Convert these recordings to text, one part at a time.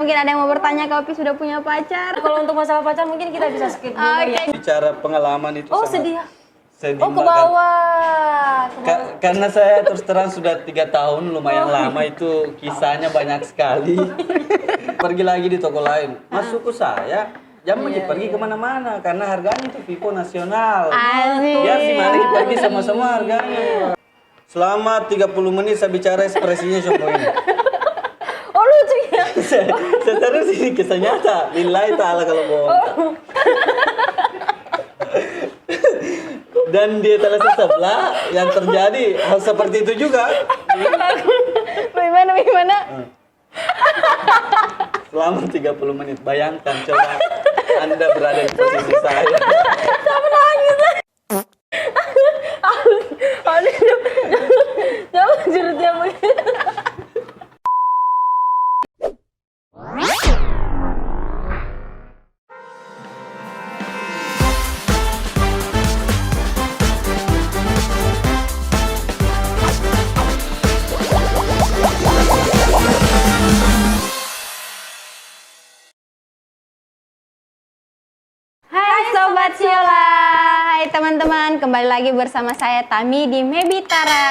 Mungkin ada yang mau bertanya, Kak Opi sudah punya pacar? Kalau untuk masalah pacar mungkin kita bisa skip dulu ya. Bicara pengalaman itu Oh sangat sedih. sedih Oh ke banget. bawah. Karena saya terus terang sudah 3 tahun, lumayan lama itu kisahnya banyak sekali. Pergi lagi di toko lain, masuk ke saya, jangan pergi kemana-mana karena harganya itu Vivo nasional. Asik. Biar si mana pergi sama-sama harganya. Selama 30 menit saya bicara ekspresinya seperti ini. Oh lucu ya. Saya terus ini kisah nyata, lillahi ta'ala kalau bohong. Dan di etalase sebelah yang terjadi hal seperti itu juga. Bagaimana? Selama 30 menit, bayangkan coba Anda berada di posisi saya. Sama nangis. Coba jurutnya begini. Hai Sobat Siola, hai teman-teman, kembali lagi bersama saya Tami di Mebitara.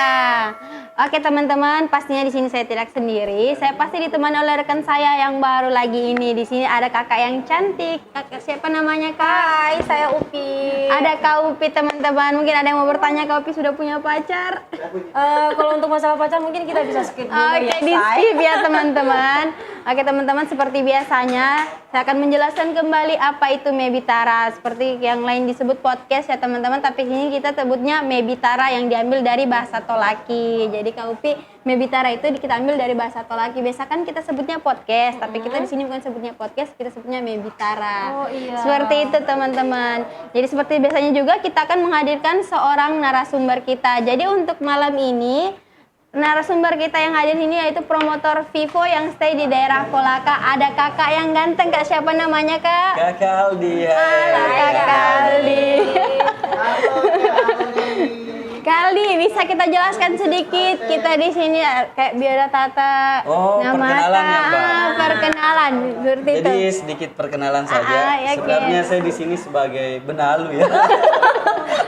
Oke teman-teman, pastinya di sini saya tidak sendiri. Saya pasti ditemani oleh rekan saya yang baru lagi ini. Di sini ada kakak yang cantik. Kakak siapa namanya, Kak? Hai, saya Upi. Ada Kak Upi teman-teman. Mungkin ada yang mau bertanya, Kak Upi sudah punya pacar? Kalau untuk masalah pacar mungkin kita bisa skip dulu Oke, ya. di skip ya teman-teman. Oke teman-teman, seperti biasanya saya akan menjelaskan kembali apa itu Mebitara. Seperti yang lain disebut podcast ya teman-teman, tapi ini kita sebutnya Mebitara yang diambil dari bahasa Tolaki. Jadi Kak Upi, Mebitara itu kita ambil dari bahasa Tolaki. Biasa kan kita sebutnya podcast, tapi kita di sini bukan sebutnya podcast, kita sebutnya Mebitara. Oh iya. Seperti itu teman-teman. Jadi seperti biasanya juga kita akan menghadirkan seorang narasumber kita. Jadi untuk malam ini narasumber kita yang hadir ini yaitu promotor Vivo yang stay di daerah Kolaka. Ada kakak yang ganteng, Kak. Siapa namanya, Kak? Kakak Aldi. Halo, Kakak Aldi. Kaldi, bisa kita jelaskan sedikit kita di sini kayak biodata nama perkenalan ya, Mbak. Perkenalan seperti itu. Jadi sedikit perkenalan saja. ya, Sebenarnya saya di sini sebagai benalu ya.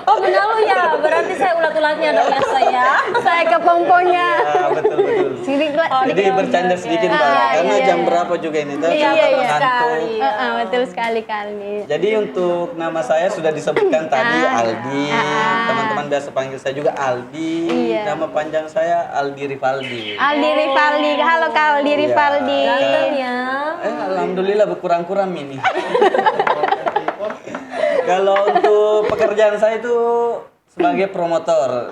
Oh benalu ya, berarti saya ulat-ulatnya dong ya saya. Saya kepomponya. Ya, betul. Sedikit. Jadi bercanda sedikit Mbak, karena jam berapa juga ini tuh Iya. ngantuk. Betul sekali Kaldi. Jadi untuk nama saya sudah disebutkan tadi Aldi. Teman-teman biasa panggil saya juga Aldi. Iya. Nama panjang saya Aldi Rivaldi. Aldi Rivaldi. Halo Kak Aldi Rivaldi. Ganteng ya. Alhamdulillah berkurang-kurang ini. Kalau untuk pekerjaan saya itu sebagai promotor.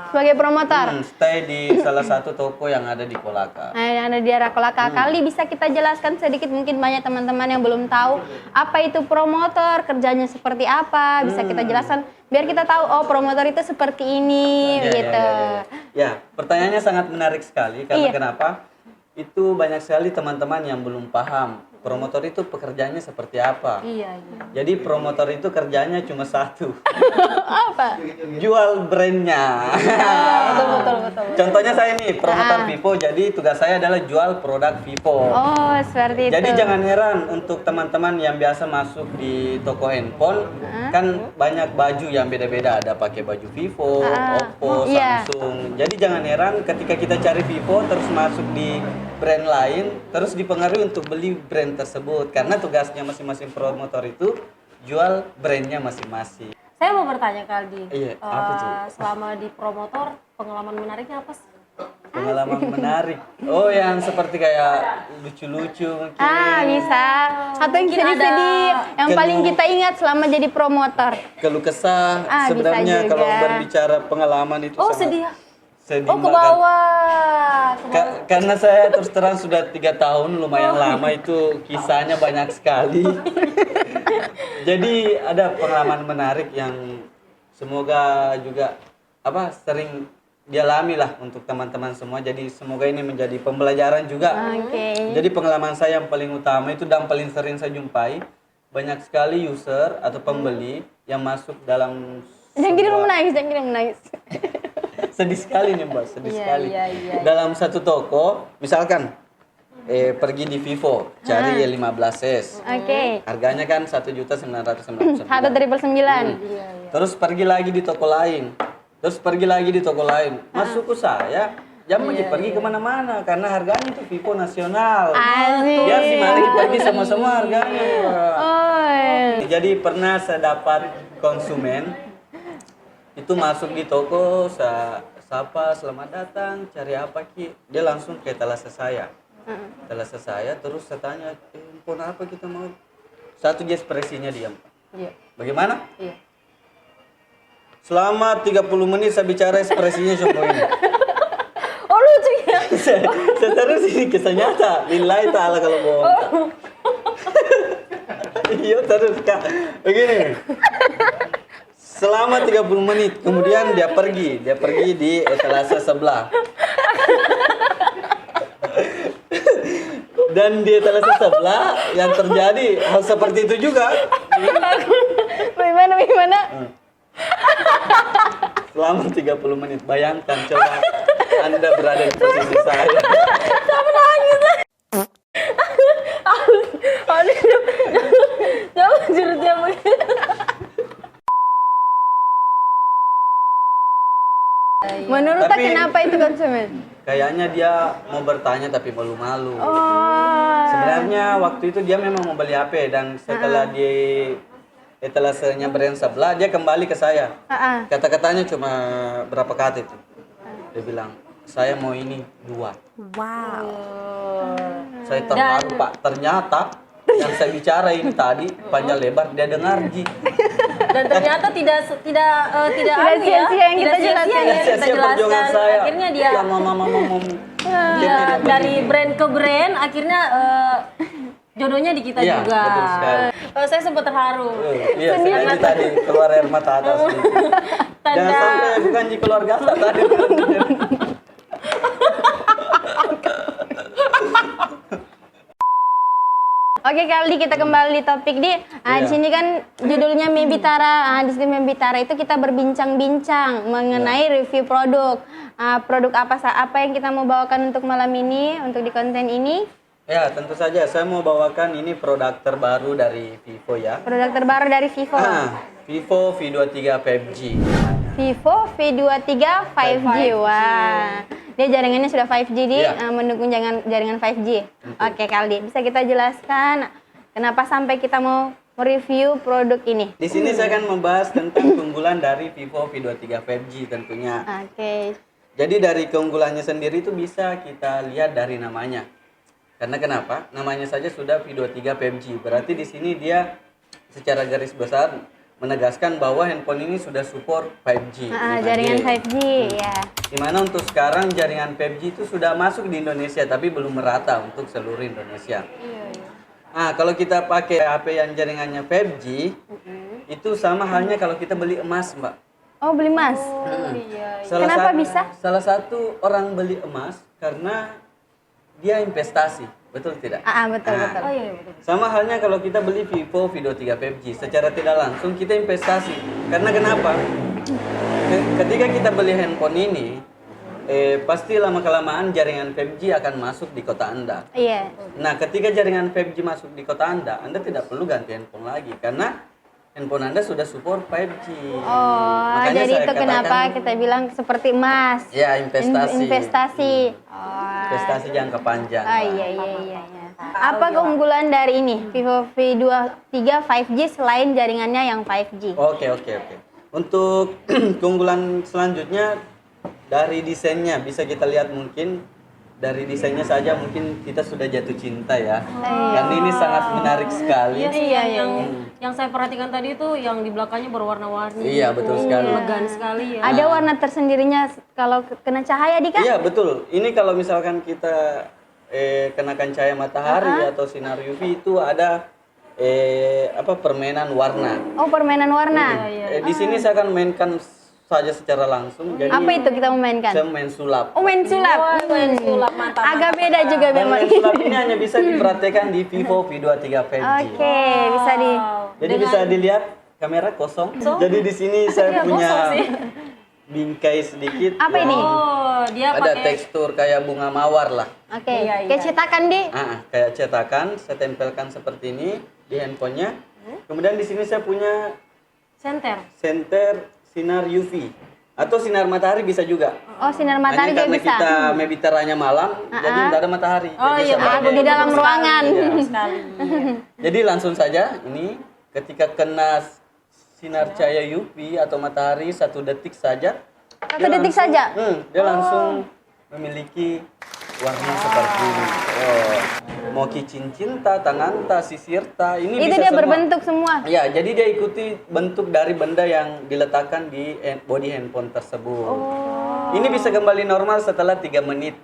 Sebagai promotor. Stay di salah satu toko yang ada di Kolaka. Nah, yang ada di daerah Kolaka. Kali bisa kita jelaskan sedikit, mungkin banyak teman-teman yang belum tahu apa itu promotor, kerjanya seperti apa. Bisa kita jelaskan biar kita tahu oh promotor itu seperti ini gitu. Ya, pertanyaannya sangat menarik sekali karena Iya. kenapa? Itu banyak sekali teman-teman yang belum paham promotor itu pekerjaannya seperti apa. Iya. Jadi promotor itu kerjanya cuma satu. Apa? Jual brandnya. Betul. Contohnya saya nih promotor Vivo, jadi tugas saya adalah jual produk Vivo. Oh, seperti itu. Jadi jangan heran untuk teman-teman yang biasa masuk di toko handphone, kan banyak baju yang beda-beda, ada pakai baju Vivo, Oppo, Iya. Samsung. Jadi jangan heran ketika kita cari Vivo terus masuk di brand lain, terus dipengaruhi untuk beli brand tersebut karena tugasnya masing-masing promotor itu jual brandnya masing-masing. Saya mau bertanya Kaldi. Iya, apa tuh? Selama di promotor, pengalaman menariknya apa sih? Pengalaman menarik. Oh, yang seperti kayak lucu-lucu mungkin. Bisa. Atau yang Mungkin sedih-sedih yang Keluh. paling kita ingat selama jadi promotor. Keluh kesah. Bisa Sebenarnya juga. kalau berbicara pengalaman itu Oh sangat sedih. sedih Oh ke banget. bawah. Karena saya terus terang sudah 3 tahun, lumayan lama itu kisahnya banyak sekali. Jadi ada pengalaman menarik yang semoga juga sering dialami lah untuk teman-teman semua. Jadi semoga ini menjadi pembelajaran juga. Oke. Jadi pengalaman saya yang paling utama itu dan paling sering saya jumpai, banyak sekali user atau pembeli yang masuk dalam Jangan gini lu menangis. sedih sekali nih Mbak, sedih sekali. Iya. Dalam satu toko, misalkan pergi di Vivo, cari Y15s. Oke. Harganya kan 1.999.000. 1.999.000. Terus pergi lagi di toko lain. Masuk ke saya, jangan pergi kemana-mana karena harganya itu Vivo nasional. Asik. Biar si mari pergi sama-sama harganya. Oh. Jadi pernah saya dapat konsumen itu masuk di toko, sapa selamat datang, cari apa Ki? Dia langsung ke etalase saya. Terus saya tanya, handphone apa kita mau? Satu dia ekspresinya diam. Iya. Bagaimana? Iya. Selama 30 menit saya bicara ekspresinya cuma ini. Oh lucu ya. Saya terus ini kisah nyata. Lillahi ta'ala kalau bohong. Iya terus Kak. Begini. Selama 30 menit, kemudian dia pergi di etalase sebelah. Dan di etalase sebelah yang terjadi hal seperti itu juga. Bagaimana? Selama 30 menit, bayangkan coba Anda berada di posisi saya. Jangan cerita begitu. Menurut Tapi- kenapa itu konsumen? Kayaknya dia mau bertanya tapi malu-malu. Oh. Sebenarnya waktu itu dia memang mau beli HP dan setelah di etalasenya brand sebelah dia kembali ke saya. Kata-katanya cuma berapa kata itu. Dia bilang, saya mau ini 2. Wow. Saya terharu Pak. Ternyata yang saya bicara ini tadi panjang lebar dia dengar Ji. Dan ternyata tidak anu ya. sia-sia yang kita Tidak sia-sia jelaskan. yang kita Sia-sia perjuangan jelaskan. saya. Akhirnya dia Ya, mama. dia dari brand ke brand akhirnya jodohnya di kita Iya, juga. betul sekali. Saya sempat terharu. Iya, sengaja tadi keluar air mata atas. Jangan sampai bukan Ji keluar gasa tadi. Oke, kali kita kembali di topik di. Di sini kan judulnya Mebitara. Di sini Mebitara itu kita berbincang-bincang mengenai review produk. Produk apa yang kita mau bawakan untuk malam ini, untuk di konten ini? Ya, tentu saja saya mau bawakan ini produk terbaru dari Vivo ya. Produk terbaru dari Vivo. Vivo V23 5G. Vivo V23 5G. Wah. Dia jaringannya sudah 5G mendukung jaringan 5G. Oke, Kaldi, bisa kita jelaskan kenapa sampai kita mau mereview produk ini? Di sini saya akan membahas tentang keunggulan dari Vivo V23 5G tentunya. Oke. Jadi dari keunggulannya sendiri itu bisa kita lihat dari namanya. Karena kenapa? Namanya saja sudah V23 5G. Berarti di sini dia secara garis besar menegaskan bahwa handphone ini sudah support 5G. Jaringan 5G, ya. Dimana untuk sekarang jaringan 5G itu sudah masuk di Indonesia tapi belum merata untuk seluruh Indonesia. Kalau kita pakai HP yang jaringannya 5G, itu sama halnya kalau kita beli emas, Mbak. Oh, beli emas. Kenapa bisa? Salah satu orang beli emas karena dia investasi, betul tidak? Betul. Oh iya betul. Sama halnya kalau kita beli Vivo V23 5G, secara tidak langsung kita investasi. Karena kenapa? Ketika kita beli handphone ini, pasti lama-kelamaan jaringan 5G akan masuk di kota Anda. Iya. Nah, ketika jaringan 5G masuk di kota Anda tidak perlu ganti handphone lagi karena handphone Anda sudah support 5G. Oh, Makanya jadi saya itu kenapa katakan, kita bilang seperti emas. ya investasi. Investasi. Investasi jangka panjang. Iya. Apa keunggulan dari ini Vivo V23 5G selain jaringannya yang 5G? Oke. Untuk keunggulan selanjutnya dari desainnya bisa kita lihat mungkin dari desainnya saja mungkin kita sudah jatuh cinta ya. Karena ini sangat menarik sekali. Iya sih yang saya perhatikan tadi itu yang di belakangnya berwarna-warni. Iya, betul sekali. Elegan sekali ya. Ada warna tersendirinya kalau kena cahaya, Dika? Iya, betul. Ini kalau misalkan kita kenakan cahaya matahari atau sinar UV itu ada permainan warna. Oh, permainan warna. Di sini saya akan mainkan saja secara langsung. Jadi Apa itu kita memainkan? saya main sulap. Oh, main sulap. Main sulap, mantap. Agak beda juga Dan memang. main sulap ini hanya bisa diperhatikan di Vivo V23 5G. Oke, bisa di. Jadi bisa dilihat kamera kosong. Jadi di sini saya punya bingkai sedikit. Apa ini? Oh, dia Ada pakai tekstur kayak bunga mawar lah. Oke, Iya, iya. kayak cetakan di. Kayak cetakan, saya tempelkan seperti ini di handphonenya. Kemudian di sini saya punya senter. senter sinar UV atau sinar matahari bisa juga. Oh, sinar matahari Hanya juga karena bisa. kita Mebiteranya malam, jadi tidak ada matahari. Oh jadi iya, saya pakai- di dalam ruangan. Iya. Sekali. Iya. Jadi langsung saja ini ketika kena sinar cahaya UV atau matahari 1 detik saja. 1 dia detik langsung- saja? Dia langsung memiliki warna seperti ini. Oh, mau kicin cinta, tananta, sisirta, ini Itu bisa dia semua. berbentuk semua. Ya, jadi dia ikuti bentuk dari benda yang diletakkan di body handphone tersebut. Oh. Ini bisa kembali normal setelah 3 menit.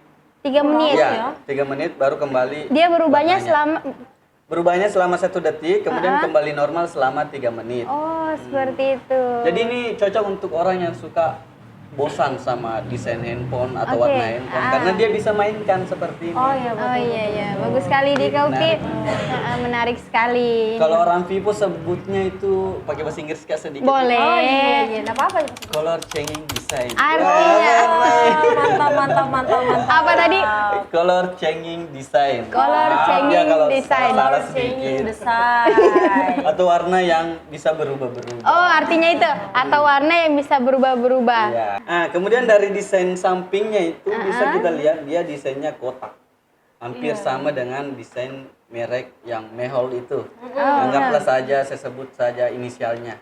3 menit. Ya, 3 menit baru kembali. Dia berubahnya warnanya. Berubahnya selama 1 detik, kemudian Ah. kembali normal selama 3 menit. Oh, seperti itu. Jadi ini cocok untuk orang yang suka bosan sama desain handphone atau Oke. warna handphone, karena dia bisa mainkan seperti ini. Oh iya, betul. Oh iya iya, bagus sekali di Kaupi. Menarik sekali. Kalau orang Vivo sebutnya itu pakai bahasa Inggris kayak sedikit. Boleh. Oh iya, iya. Nggak apa-apa. Color changing design. Artinya Mantap, mantap, mantap, mantap. apa tadi? Color changing design. Color Maaf changing ya kalau design. salah Changing sedikit. design. Atau warna yang bisa berubah-berubah. Oh, artinya itu atau warna yang bisa berubah-berubah. Iya. Nah, kemudian dari desain sampingnya itu bisa kita lihat dia desainnya kotak. Hampir sama dengan desain merek yang Mehol itu. Anggaplah saja saya sebut saja inisialnya.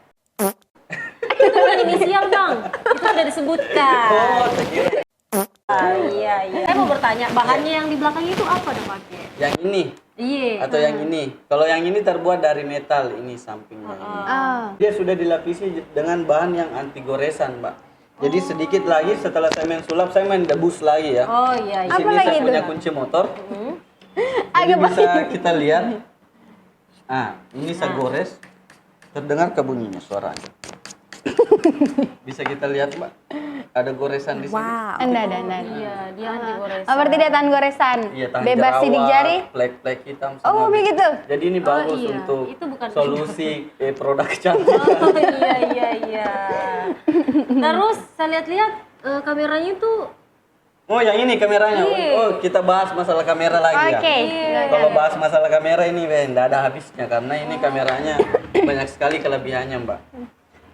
Itu bukan inisial bang, itu sudah disebutkan. Oh, saya kira Iya, iya. Saya mau bertanya, bahannya yang di belakang itu apa dong pakai? yang ini Iya. atau yang ini. Kalau yang ini terbuat dari metal ini sampingnya ini. Oh. Dia sudah dilapisi dengan bahan yang anti goresan, Mbak. Jadi sedikit lagi setelah saya main sulap, saya main debus lagi ya. Oh iya, Di iya. sini Apa lagi saya itu? punya kunci motor. Jadi Agak bisa kita lihat. Ini saya gores. Terdengar bunyinya suaranya. Bisa kita lihat, Mbak. Ada goresan di sini. Enggak. Iya, dia anti goresan. Oh, berarti dia tahan goresan. Iya, tahan Bebas sidik jerawat, jari. plek-plek hitam. Oh, begitu. Jadi ini bagus iya. untuk Itu bukan solusi produk kecantikan. Oh iya. Terus saya lihat-lihat kameranya itu Oh, yang ini kameranya. Iya. Oh, kita bahas masalah kamera lagi ya. Oke. Kalau bahas masalah kamera ini, tidak ada habisnya karena ini kameranya banyak sekali kelebihannya, Mbak.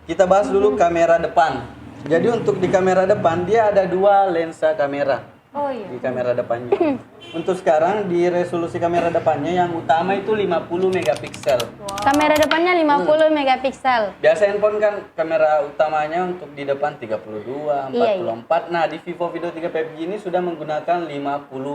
Kita bahas dulu kamera depan. Jadi untuk di kamera depan dia ada 2 lensa kamera. oh iya. Di kamera depannya. Untuk sekarang di resolusi kamera depannya yang utama itu 50 megapiksel. Kamera depannya 50 megapiksel. Biasa handphone kan kamera utamanya untuk di depan 32, 44. Nah, di Vivo Video 3 5G ini sudah menggunakan 50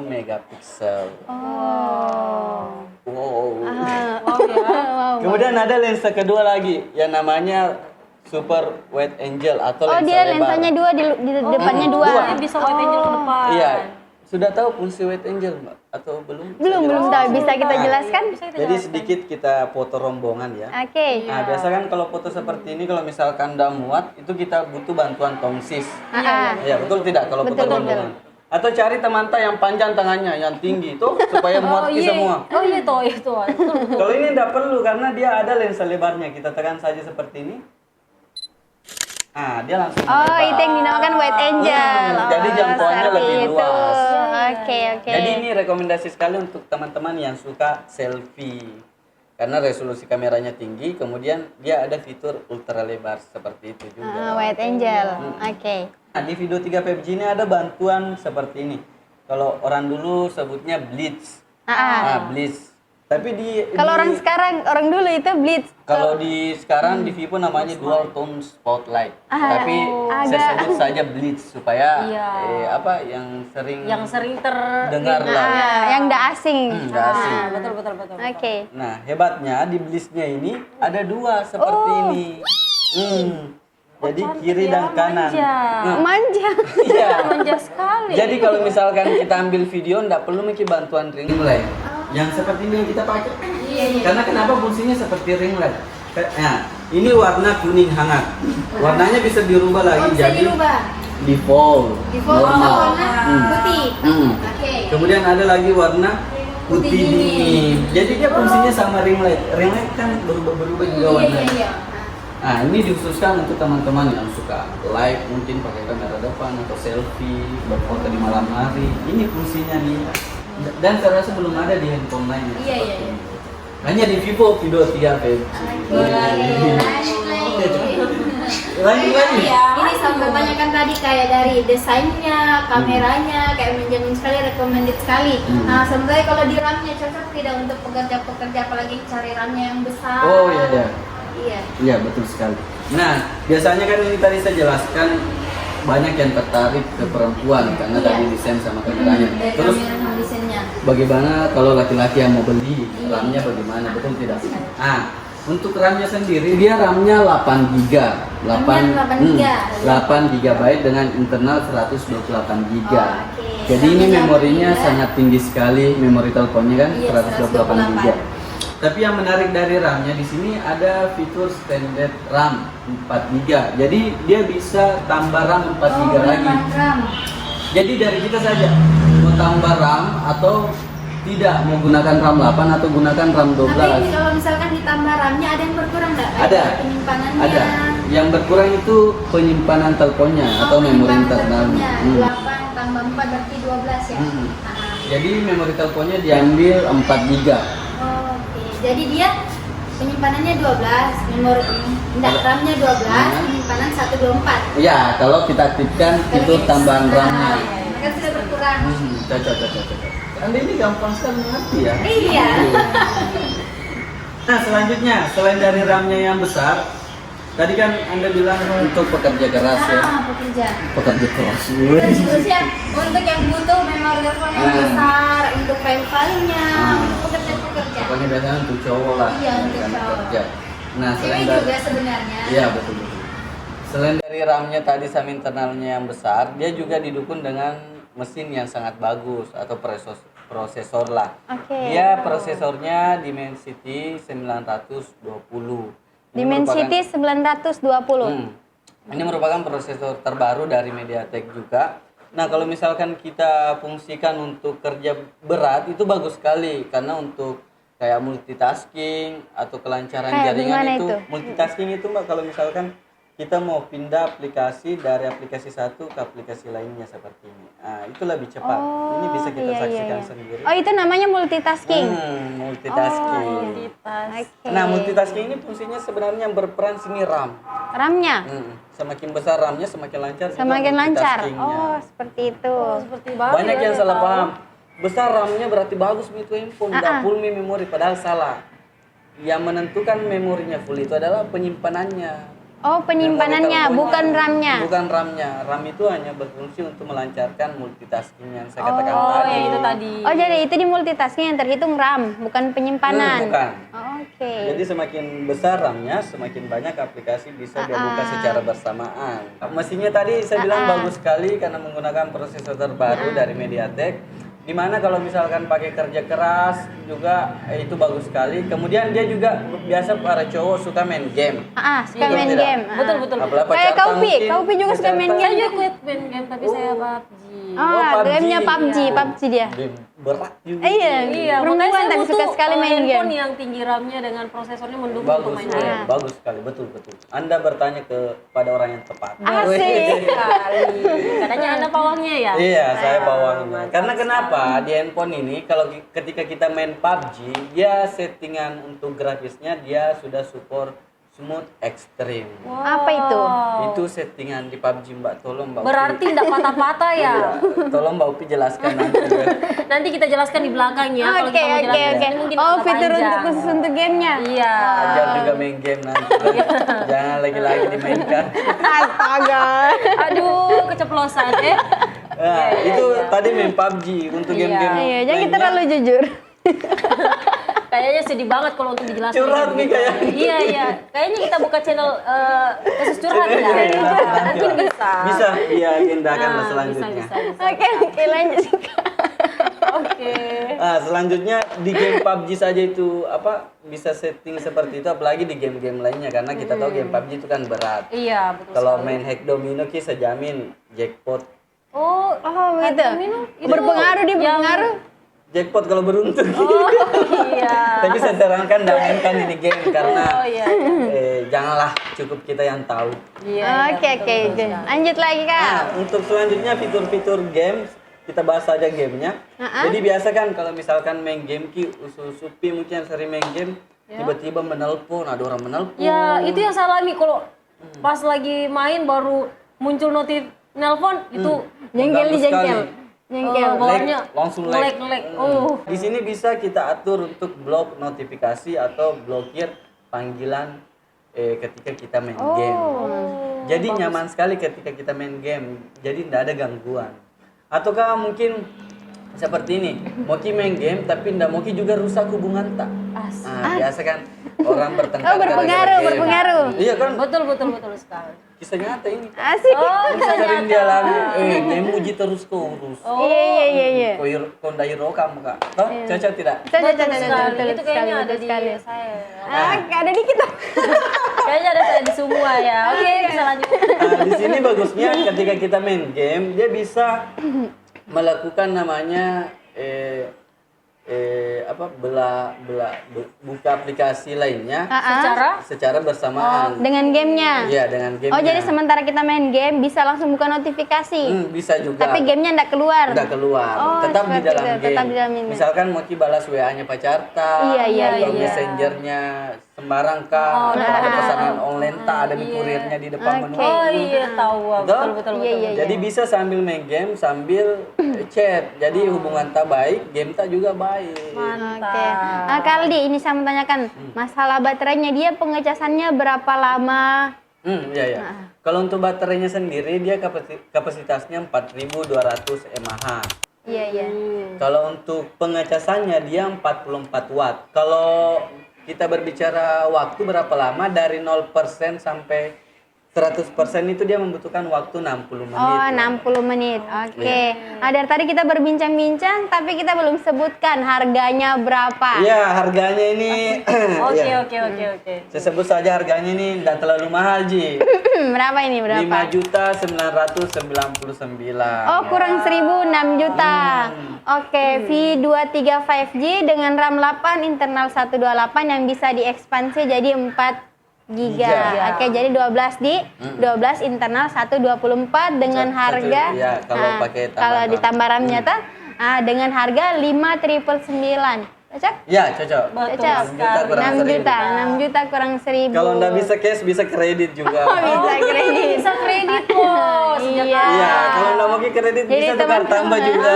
megapiksel. Oh. Wow. Wow ya. Wow. Kemudian ada lensa kedua lagi yang namanya Super Wide Angle atau Oh, lensa dia lebar. lensanya 2 di depannya 2. Jadi bisa wide angle ke depan. Iya. Sudah tahu fungsi wide angle, Mbak? Atau belum? Belum tahu. Bisa kita jelaskan? Jadi sedikit kita foto rombongan ya. Oke. Nah, biasa kan kalau foto seperti ini kalau misalkan udah muat, itu kita butuh bantuan tongsis. Iya, betul tidak kalau foto Betul, rombongan? Atau cari teman yang panjang tangannya, yang tinggi itu supaya muat iya. semua. Oh iya toh, itu. Betul. Kalau ini tidak perlu karena dia ada lensa lebarnya. Kita tekan saja seperti ini. Dia langsung Oh, lebar. itu yang dinamakan wide angle. Jadi jangkauannya seperti lebih itu. luas. Oke. Jadi ini rekomendasi sekali untuk teman-teman yang suka selfie. Karena resolusi kameranya tinggi, kemudian dia ada fitur ultra lebar seperti itu juga. Wide angle. Oke. Nah, di video 3 PUBG ini ada bantuan seperti ini. Kalau orang dulu sebutnya blitz. Blitz. Tapi Kalau orang dulu itu blitz. kalau di sekarang di Vivo namanya dual tone spotlight. Tapi saya sebut saja blitz supaya yang sering terdengar lah. Yang enggak asing. Nggak asing. Betul. Oke. Nah, hebatnya di blitznya ini ada 2 seperti ini. Jadi kiri dan kanan. Manja. Iya. Manja sekali. Jadi kalau misalkan kita ambil video nggak perlu pakai bantuan ring light. Yang seperti ini yang kita pakai. Karena kenapa fungsinya seperti ring light? Nah, ini warna kuning hangat. Warnanya bisa dirubah lagi jadi default, normal. Putih. Oke. Kemudian ada lagi warna putih dingin. Jadi dia fungsinya sama ring light. Ring light kan berubah-berubah juga warnanya. Nah, ini dikhususkan untuk teman-teman yang suka live, mungkin pakai kamera depan atau selfie, berfoto di malam hari. Ini fungsinya nih. Dan saya rasa belum ada di handphone lain. Iya, iya, iya. Hanya di Vivo V23 P. Lanjut lagi. Ini sampai banyak kan tadi kayak dari desainnya, kameranya, kayak menjamin sekali, recommended sekali. Nah, sebenarnya kalau di RAM-nya cocok tidak untuk pekerja-pekerja apalagi cari RAM-nya yang besar. Oh iya. Iya. Iya, betul sekali. Nah, biasanya kan ini tadi saya jelaskan banyak yang tertarik ke perempuan karena Iya. tadi desain sama kameranya. Dari Terus kamera sama desainnya. bagaimana kalau laki-laki yang mau beli RAM-nya bagaimana, betul tidak? Untuk RAM-nya sendiri dia RAM-nya 8 GB, 8 GB dengan internal 128 GB. Oh, oke. Jadi ini RAM-nya memorinya juga. sangat tinggi sekali, memori teleponnya kan Iya, 128 GB. 128. Tapi yang menarik dari RAM-nya di sini ada fitur standard RAM 4 GB. Jadi dia bisa tambah RAM 4 GB lagi. RAM. Jadi dari kita saja mau tambah RAM atau tidak, mau gunakan RAM 8 atau gunakan RAM 12. Tapi kalau misalkan ditambah RAM-nya ada yang berkurang nggak? Ada. Penyimpanannya. Ada. Yang berkurang itu penyimpanan teleponnya atau memori internalnya. 8 tambah 4 berarti 12 ya. Hmm. Ah. Jadi memori teleponnya diambil 4 GB. Oh, oke. Jadi dia penyimpanannya 12, memori enggak RAM-nya 12, penyimpanan 124. Ya, kalau kita aktifkan itu tambahan RAM-nya. Kan sudah berkurang. Cocok. Anda ini gampang sekali mengerti ya. Iya. Nah, selanjutnya selain dari RAM-nya yang besar, tadi kan Anda bilang untuk pekerja keras ya. Pekerja. Pekerja keras. Terusnya untuk yang butuh memori telepon yang besar, untuk file-filenya, pekerja-pekerja. Pokoknya biasanya untuk cowok lah. Iya, untuk bukan cowok. pekerja. Nah, Ini selain juga dari sebenarnya. Iya, betul. Selain dari RAM-nya tadi sama internalnya yang besar, dia juga didukung dengan mesin yang sangat bagus atau prosesor lah. Oke. Dia prosesornya Dimensity 920. Dimensity 920. Ini merupakan prosesor terbaru dari MediaTek juga. Nah, kalau misalkan kita fungsikan untuk kerja berat itu bagus sekali karena untuk kayak multitasking atau kelancaran Kayak jaringan gimana itu. itu? Multitasking itu Mbak kalau misalkan kita mau pindah aplikasi dari aplikasi satu ke aplikasi lainnya seperti ini. Nah, itu lebih cepat. Ini bisa kita saksikan sendiri. Oh, itu namanya multitasking. Multitasking. Oke. Nah, multitasking ini fungsinya sebenarnya yang berperan sini RAM. RAM-nya Semakin besar RAM-nya semakin lancar. juga semakin lancar. multitaskingnya. Oh, seperti itu. Seperti banget. Banyak yang salah paham. Besar RAM-nya berarti bagus itu handphone, tidak full memori, padahal salah. Yang menentukan memorinya full itu adalah penyimpanannya. Oh, penyimpanannya, bukan RAM-nya. Bukan RAM-nya. RAM itu hanya berfungsi untuk melancarkan multitasking yang saya katakan Oh, tadi. yang itu tadi. Oh, jadi itu di multitasking yang terhitung RAM, bukan penyimpanan. Bukan. Oh, oke. Jadi semakin besar RAM-nya, semakin banyak aplikasi bisa dia buka secara bersamaan. Mesinnya tadi saya bilang bagus sekali karena menggunakan prosesor terbaru dari MediaTek. Dimana kalau misalkan pakai kerja keras juga itu bagus sekali. Kemudian dia juga biasa para cowok suka main game. Suka main tidak? game. Betul. Apalagi Kayak pacar Kaupi, mungkin, Kaupi juga suka pacar main tak- Saya game. juga main game tapi saya PUBG. Gamenya PUBG dia. Game berat juga. Iya, makanya perempuan saya tapi suka butuh, sekali main handphone game. yang tinggi RAM-nya dengan prosesornya mendukung Bagus, untuk main ya, game. bagus sekali, betul. Anda bertanya kepada orang yang tepat. Asik. Sekali. Katanya Anda pawangnya ya? Iya, saya bawangnya. Karena kenapa di handphone ini kalau ketika kita main PUBG, dia settingan untuk grafisnya dia sudah support smooth extreme. Apa itu? Itu settingan di PUBG Mbak, tolong Mbak. Upi. Berarti tidak patah-patah ya? Iya, tolong Mbak Upi jelaskan nanti. Ya. Nanti kita jelaskan di belakang ya. Kalau Oke, kita mau oke, jelaskan oke. mungkin Oh, agak fitur panjang. untuk khusus untuk gamenya. Iya. Ajar juga main game nanti. Jangan lagi-lagi dimainkan. Astaga. Aduh, keceplosan ya. Nah, itu tadi main PUBG untuk game-game. Iya, jangan kita lainnya. terlalu jujur. Kayaknya sedih banget kalau untuk dijelaskan. Curhat nih kayaknya. Iya. Kayaknya kita buka channel khusus curhat ya. Mungkin bisa. Bisa, iya agendakan Nah, selanjutnya. bisa. Oke, lanjut. Oke. Nah, selanjutnya di game PUBG saja itu bisa setting seperti itu, apalagi di game-game lainnya karena kita tahu game PUBG itu kan berat. Iya, betul. Kalau main hack domino kita jamin jackpot. Oh, Oh, begitu. Domino itu Berpengaruh dia, berpengaruh. jackpot kalau beruntung. Iya. Tapi saya sarankan jangan mainkan ini game karena Oh iya. janganlah, cukup kita yang tahu. Iya. Oke, lanjut lagi Kak. Nah, untuk selanjutnya fitur-fitur game, kita bahas saja gamenya. Jadi biasa kan kalau misalkan main game Supi mungkin yang sering main game, tiba-tiba menelpon, ada orang menelpon. Ya, itu yang saya alami kalau pas lagi main baru muncul notif nelpon itu Jengkel Mengganggu jengkel. sekali. Jengkel. bawaannya langsung ngelek. Di sini bisa kita atur untuk blok notifikasi atau blokir panggilan ketika kita main game. Jadi nyaman sekali ketika kita main game. Jadi tidak ada gangguan. Ataukah mungkin seperti ini, Moki main game tapi ndak Moki juga rusak hubungan tak. Nah, biasa kan orang bertengkar. Oh, berpengaruh, gara-gara game. berpengaruh. Iya kan? Betul sekali. Kisah nyata ini. Asik. Bisa sering dia alami. Game muji terus keurus. Iya. Kau ndairo kamu kak. Toh, cocok tidak? Betul Itu kayaknya ada di sekali. saya. Ada di kita. Kayaknya ada saya di semua ya. Oke, bisa lanjut. Nah, di sini bagusnya ketika kita main game, dia bisa melakukan namanya buka aplikasi lainnya secara bersamaan. Dengan gamenya. Iya, dengan gamenya. Oh, jadi sementara kita main game bisa langsung buka notifikasi. Bisa juga. Tapi gamenya nggak keluar. Udah keluar. Oh, tetap di seperti dalam itu, game. tetap di dalam ini. Misalkan mau balas WA-nya pacarta, Iya. atau messengernya sembarang kah, atau ada pesanan online tak ada di kurirnya di depan menu. Oh iya, tahu. Betul. Iya. Jadi bisa sambil main game sambil chat. Jadi hubungan tak baik, game tak juga baik. Oke. Nah, Kaldi, ini saya mau tanyakan masalah baterainya, dia pengecasannya berapa lama? Iya. Kalau untuk baterainya sendiri dia kapasitasnya 4200 mAh. Iya. Kalau untuk pengecasannya dia 44 watt. Kalau kita berbicara waktu berapa lama dari 0% sampai 100% itu dia membutuhkan waktu 60 menit. Oh, 60 menit. Oke. Nah, dari tadi kita berbincang-bincang tapi kita belum sebutkan harganya berapa. Iya, harganya ini ya. Oke. Saya sebut saja harganya ini tidak terlalu mahal, Ji. Berapa ini? Berapa? 5.999. Oh, kurang 1.000, 6 juta. Oke, V23 5G dengan RAM 8, internal 128 yang bisa diekspansi jadi 4 giga. Oke, jadi 12 internal 124 dengan harga Iya, kalau pakai tambah kalau RAM. ditambah RAM-nya tuh dengan harga 5.999. Cocok? Ya, cocok. Cocok. 6 juta kurang 1.000. Kalau nggak bisa cash, bisa kredit juga. Oh, bisa kredit. Bisa kredit loh. Iya. Iya, kalau nggak mau kredit Jadi bisa tukar teman-teman. tambah juga.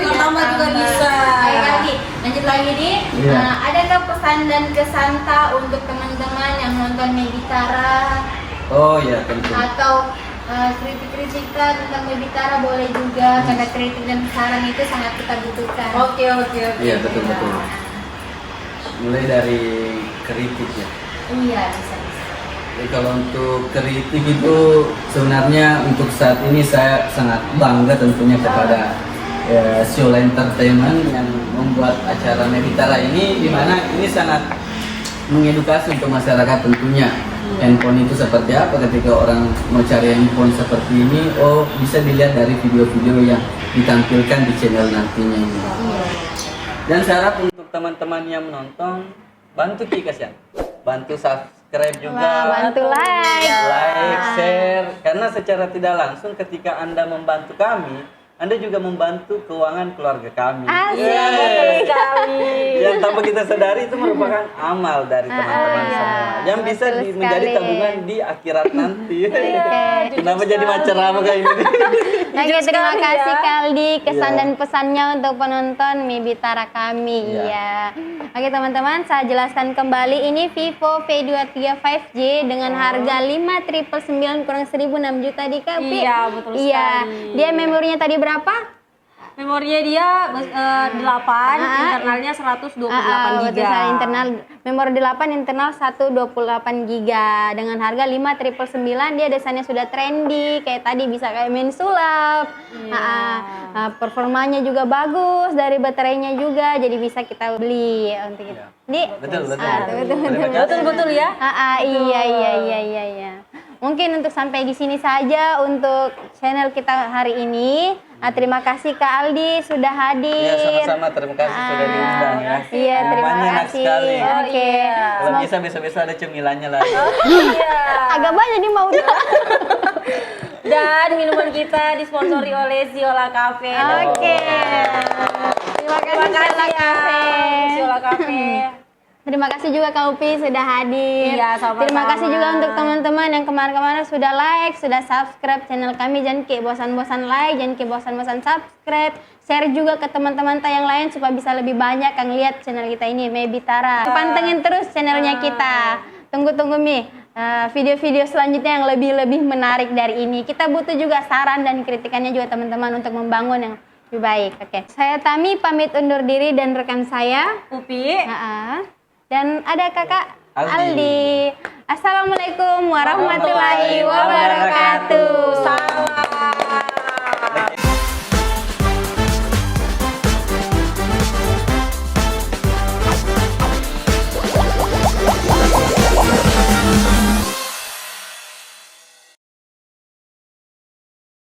Pertama juga bisa. Baik lagi, lanjut lagi nih. Iya. Adakah pesan dan kesan Tak untuk teman-teman yang nonton Mebitara Oh iya, tentu. atau kritik-kritik Tak tentang Mebitara boleh juga, karena kritik dan saran itu sangat kita butuhkan. Oke. Iya, betul. Mulai dari kritik ya. Iya, bisa. Jadi kalau untuk kritik itu sebenarnya untuk saat ini saya sangat bangga tentunya kepada Show Entertainment yang membuat acara Mebitara ini, di mana ini sangat mengedukasi untuk masyarakat tentunya. Handphone itu seperti apa, ketika orang mau cari handphone seperti ini, bisa dilihat dari video-video yang ditampilkan di channel nantinya ini. Dan saya harap untuk teman-teman yang menonton, bantu Kikas ya, bantu subscribe juga, Bantu like. share, karena secara tidak langsung ketika Anda membantu kami, Anda juga membantu keuangan keluarga kami. Asik. Yeay. Sekali. Yang tanpa kita sadari itu merupakan amal dari teman-teman semua yang bisa Betul menjadi sekali. tabungan di akhirat nanti. Kenapa jadi macam kayak ini? Oke, terima sekali kasih ya. Kaldi kesan Iya. dan pesannya untuk penonton Mebitara kami. Iya. Iya. Oke teman-teman, saya jelaskan kembali ini Vivo V23 5G dengan harga 5.999 kurang 1.006 juta di KP. Iya, betul Iya. sekali. Dia memorinya tadi berapa? Memorinya dia 8, internalnya 128 Betul, GB. saya internal memori 8 internal 128 GB dengan harga 5.999. Dia desainnya sudah trendy kayak tadi, bisa kayak main sulap. Performanya juga bagus, dari baterainya juga, jadi bisa kita beli untuk itu. Betul. Betul ya. Iya. Mungkin untuk sampai di sini saja untuk channel kita hari ini. Terima kasih Kak Aldi sudah hadir. Iya, sama-sama. Terima kasih sudah diundang ya. Iya, terima Minumannya enak kasih. sekali. Oke. Kalau bisa besok-besok ada cemilannya lagi. Iya. Agak banyak nih mau. Dan minuman kita disponsori oleh Ziola Cafe. Oke. Terima kasih Ziola Cafe. Ziola Cafe. Terima kasih juga Kak Upi sudah hadir. Iya, sama-sama. Terima kasih juga untuk teman-teman yang kemarin-kemarin sudah like, sudah subscribe channel kami. Jangan kayak bosan-bosan like, jangan kayak bosan-bosan subscribe. Share juga ke teman-teman yang lain supaya bisa lebih banyak yang lihat channel kita ini, Mebitara. Pantengin terus channelnya kita. Tunggu-tunggu Mi. Video-video selanjutnya yang lebih-lebih menarik dari ini. Kita butuh juga saran dan kritikannya juga teman-teman untuk membangun yang lebih baik. Oke. Saya Tami pamit undur diri dan rekan saya Upi. dan ada kakak Aldi. Aldi. Assalamualaikum warahmatullahi wabarakatuh. Salam.